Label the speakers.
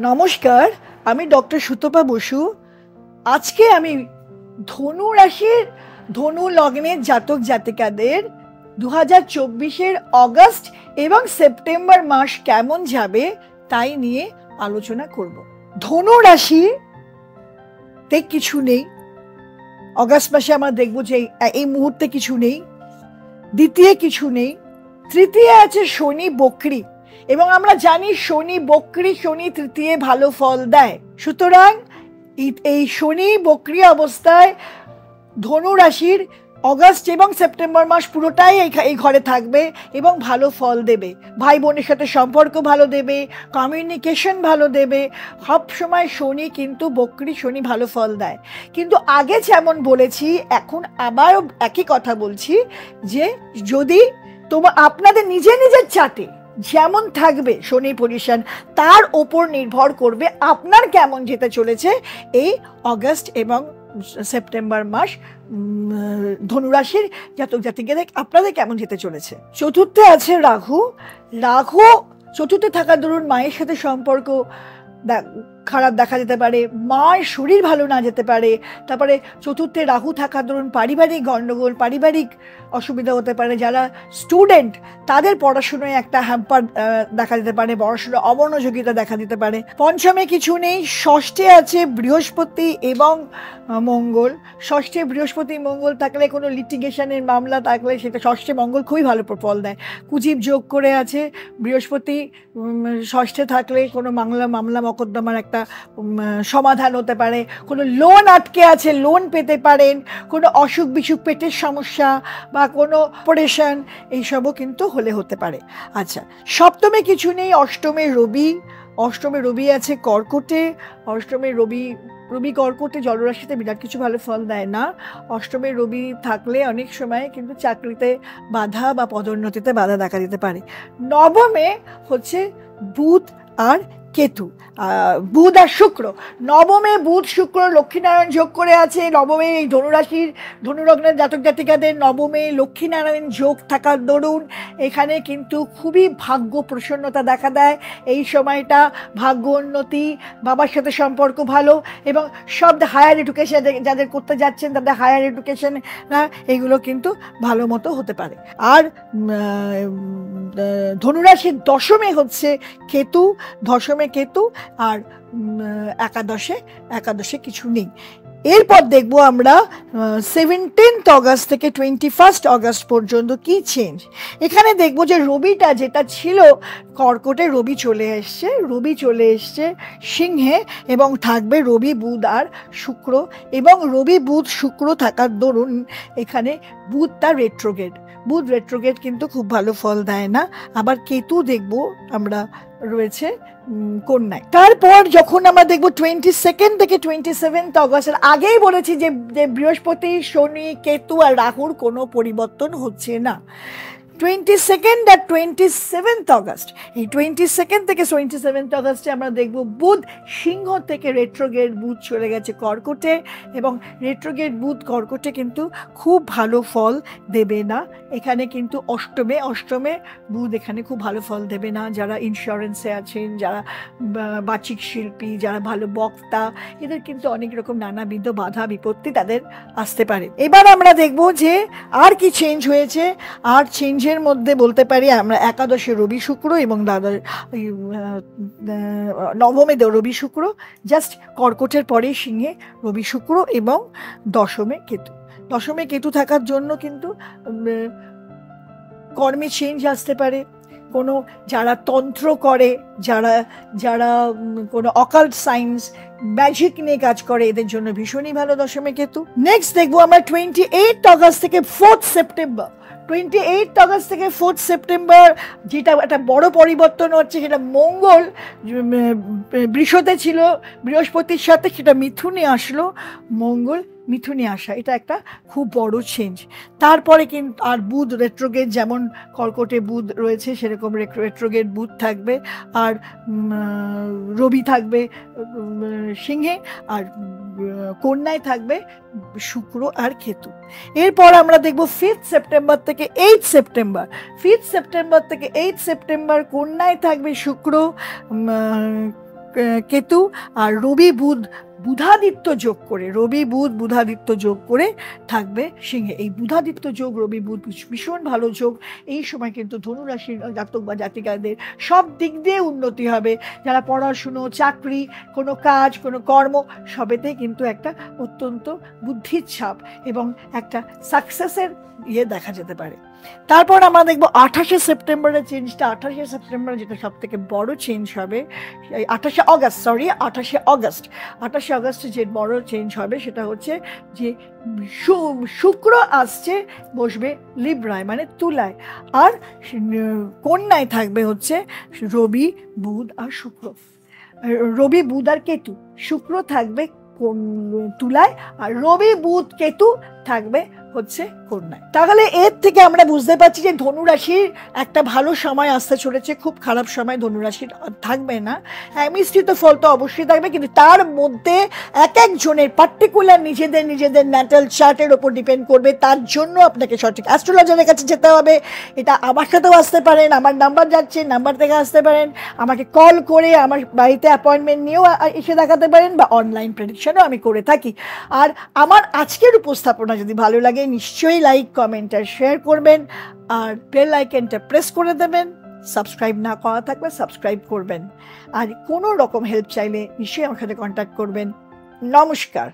Speaker 1: নমস্কার, আমি ডক্টর সুতপা বসু। আজকে আমি ধনু রাশির ধনু লগ্নের জাতক জাতিকাদের 2024-এর অগস্ট এবং সেপ্টেম্বর মাস কেমন যাবে তাই নিয়ে আলোচনা করব। ধনু রাশিতে কিছু নেই, অগস্ট মাসে আমরা দেখব যে এই মুহূর্তে কিছু নেই, দ্বিতীয় কিছু নেই, তৃতীয় আছে শনি বক্রী, এবং আমরা জানি শনি বক্রী, শনি তৃতীয় ভালো ফল দেয়। সুতরাং এই শনি বক্রী অবস্থায় ধনু রাশির অগস্ট এবং সেপ্টেম্বর মাস পুরোটাই এই ঘরে থাকবে এবং ভালো ফল দেবে। ভাই বোনের সাথে সম্পর্ক ভালো দেবে, কমিউনিকেশন ভালো দেবে। সব সময় শনি কিন্তু বক্রী, শনি ভালো ফল দেয়। কিন্তু আগে যেমন বলেছি, এখন আবারও একই কথা বলছি যে যদি আপনাদের নিজের চার্টে যেমন থাকবে শনি পজিশন, তার ওপর নির্ভর করবে আপনার কেমন যেতে চলেছে এই অগস্ট এবং সেপ্টেম্বর মাস। ধনুরাশির জাতক জাতিকাদের আপনাদের কেমন যেতে চলেছে। চতুর্থে আছে রাহু। চতুর্থে থাকার দরুন মায়ের সাথে সম্পর্ক খারাপ দেখা যেতে পারে, মায়ের শরীর ভালো না যেতে পারে। তারপরে চতুর্থে রাহু থাকার দরুন পারিবারিক গণ্ডগোল, পারিবারিক অসুবিধা হতে পারে। যারা স্টুডেন্ট তাদের পড়াশোনায় একটা হ্যাম্পার দেখা যেতে পারে, পড়াশোনায় অমনোযোগিতা দেখা দিতে পারে। পঞ্চমে কিছু নেই, ষষ্ঠে আছে বৃহস্পতি এবং মঙ্গল। ষষ্ঠে বৃহস্পতি মঙ্গল থাকলে কোনো লিটিগেশনের মামলা থাকলে সেটা ষষ্ঠে মঙ্গল খুবই ভালো ফল দেয়। কুজিব যোগ করে আছে বৃহস্পতি ষষ্ঠে থাকলে কোনো মামলা মকদ্দমার একটা সমাধান হতে পারে। কোনো লোন আটকে আছে, লোন পেতে পারেন। কোনো অসুখ বিসুখ, পেটের সমস্যা বা কোনো অপারেশন, এইসবও কিন্তু হতে পারে। আচ্ছা, সপ্তমে কিছু নেই, অষ্টমে রবি আছে কর্কটে। অষ্টমে রবি কর্কটে জলরাশিতে বিরাট কিছু ভালো ফল দেয় না। অষ্টমে রবি থাকলে অনেক সময় কিন্তু চাকরিতে বাধা বা পদোন্নতিতে বাধা দেখা দিতে পারে। নবমে হচ্ছে বুধ আর কেতু, বুধ আর শুক্র। নবমে বুধ শুক্র লক্ষ্মীনারায়ণ যোগ করে আছে। নবমে এই ধনুরাশির ধনুলগ্নের জাতক জাতিকাদের নবমে লক্ষ্মীনারায়ণ যোগ থাকার দরুন এখানে কিন্তু খুবই ভাগ্য প্রসন্নতা দেখা দেয়। এই সময়টা ভাগ্য উন্নতি, বাবার সাথে সম্পর্ক ভালো, এবং সব হায়ার এডুকেশন যাদের করতে যাচ্ছেন তাদের হায়ার এডুকেশন এগুলো কিন্তু ভালো মতো হতে পারে। আর ধনুরাশির দশমে হচ্ছে কেতু, কেতু, আর একাদশে কিছু নেই। এরপর দেখবো আমরা 17 অগস্ট থেকে 21 অগস্ট পর্যন্ত কি চেঞ্জ। এখানে দেখবো যে রবিটা যেটা ছিল কর্কটে, রবি চলে এসছে সিংহে, এবং থাকবে রবি বুধ আর শুক্র। এবং রবি বুধ শুক্র থাকার দরুন এখানে বুধ তার বুধ রেট্রোগেট কিন্তু খুব ভালো ফল দেয় না। আবার কেতু দেখবো আমরা রয়েছে কন্যায়। তারপর যখন আমরা দেখবো 22 থেকে 27 অগস্টের আগেই বলেছি যে বৃহস্পতি, শনি, কেতু আর রাহুর কোনো পরিবর্তন হচ্ছে না। 22 আর 27 অগস্ট, এই 22 থেকে 27 অগস্টে আমরা দেখব বুধ সিংহ থেকে রেট্রোগেট বুধ চলে গেছে কর্কটে, এবং রেট্রোগেট বুধ কর্কটে কিন্তু খুব ভালো ফল দেবে না। এখানে কিন্তু অষ্টমে বুধ এখানে খুব ভালো ফল দেবে না। যারা ইন্স্যুরেন্সে আছেন, যারা বাচিক শিল্পী, যারা ভালো বক্তা, এদের কিন্তু অনেক রকম নানাবিধ বাধা বিপত্তি তাদের আসতে পারে। এবার আমরা দেখব যে আর কি চেঞ্জ হয়েছে। আর চেঞ্জের মধ্যে বলতে পারি আমরা একাদশে রবি শুক্র এবং নবমে রবি শুক্র, জাস্ট কর্কটের পরে সিংহে রবি শুক্র, এবং দশমে কেতু থাকার জন্য কিন্তু কর্মে চেঞ্জ আসতে পারে। কোনো যারা তন্ত্র করে, যারা কোনো অকাল্ট সায়েন্স, ম্যাজিক নিয়ে কাজ করে, এদের জন্য ভীষণই ভালো দশমে কেতু। নেক্সট দেখবো আমরা 28 অগস্ট থেকে 4 সেপ্টেম্বর। 28 অগস্ট থেকে 4 সেপ্টেম্বর যেটা একটা বড় পরিবর্তন হচ্ছে, সেটা মঙ্গল বৃষতে ছিল বৃহস্পতির সাথে, সেটা মিথুনে আসলো। মঙ্গল মিথুনে আসা এটা একটা খুব বড় চেঞ্জ। তারপরে কিন্তু আর বুধ রেট্রোগেট, যেমন কর্কটে বুধ রয়েছে সেরকম রেট্রোগেট বুধ থাকবে, আর রবি থাকবে সিংহে, আর কন্যায় থাকবে শুক্র আর কেতু। এরপর আমরা দেখবো 5 সেপ্টেম্বর থেকে 8 সেপ্টেম্বর। 5 সেপ্টেম্বর থেকে 8 সেপ্টেম্বর কন্যায় থাকবে শুক্র, কেতু, আর রবি বুধ বুধাদিত্য যোগ করে, রবি বুধ বুধাদিত্য যোগ করে থাকবে সিংহে। এই বুধাদিত্য যোগ, রবি বুধ ভীষণ ভালো যোগ। এই সময় কিন্তু ধনুরাশির জাতক বা জাতিকাদের সব দিক দিয়ে উন্নতি হবে। যারা পড়াশুনো, চাকরি, কোনো কাজ, কোনো কর্ম, সবেতেই কিন্তু একটা অত্যন্ত বুদ্ধির ছাপ এবং একটা সাকসেসের দেখা যেতে পারে। তারপর আমরা দেখবো 28শে সেপ্টেম্বরের চেঞ্জটা। 28শে সেপ্টেম্বর যেটা সব থেকে বড় চেঞ্জ হবে, 28শে আগস্ট যে বড় চেঞ্জ হবে সেটা হচ্ছে যে শুক্র আসছে, বসবে লিব্রায় মানে তুলায়, আর কন্যায় থাকবে হচ্ছে রবি, বুধ আর শুক্র। রবি, বুধ আর কেতু। শুক্র থাকবে তুলায় আর রবি, বুধ, কেতু থাকবে হচ্ছে কন্যায়। তাহলে এর থেকে আমরা বুঝতে পারছি যে ধনুরাশির একটা ভালো সময় আসতে চলেছে, খুব খারাপ সময় ধনুরাশির থাকবে না। মিশ্রিত ফল তো অবশ্যই থাকবে, কিন্তু তার মধ্যে এক একজনের পার্টিকুলার নিজেদের ন্যাটাল চার্টের ওপর ডিপেন্ড করবে। তার জন্য আপনাকে সঠিক অ্যাস্ট্রোলজারের কাছে যেতে হবে। এটা আমার সাথেও আসতে পারেন, আমার নাম্বার যাচ্ছে, নাম্বার থেকে আসতে পারেন, আমাকে কল করে আমার বাড়িতে অ্যাপয়েন্টমেন্ট নিয়েও এসে দেখাতে পারেন, বা অনলাইন প্রেডিকশনও আমি করে থাকি। আর আমার আজকের উপস্থাপনা যদি ভালো লাগে নিশ্চয়ই লাইক, কমেন্ট আর শেয়ার করবেন, আর বেল আইকনটা প্রেস করে দেবেন। সাবস্ক্রাইব না করা থাকলে সাবস্ক্রাইব করবেন, আর কোনো রকম হেল্প চাইলে নিশ্চয়ই আমার সাথে কন্ট্যাক্ট করবেন। নমস্কার।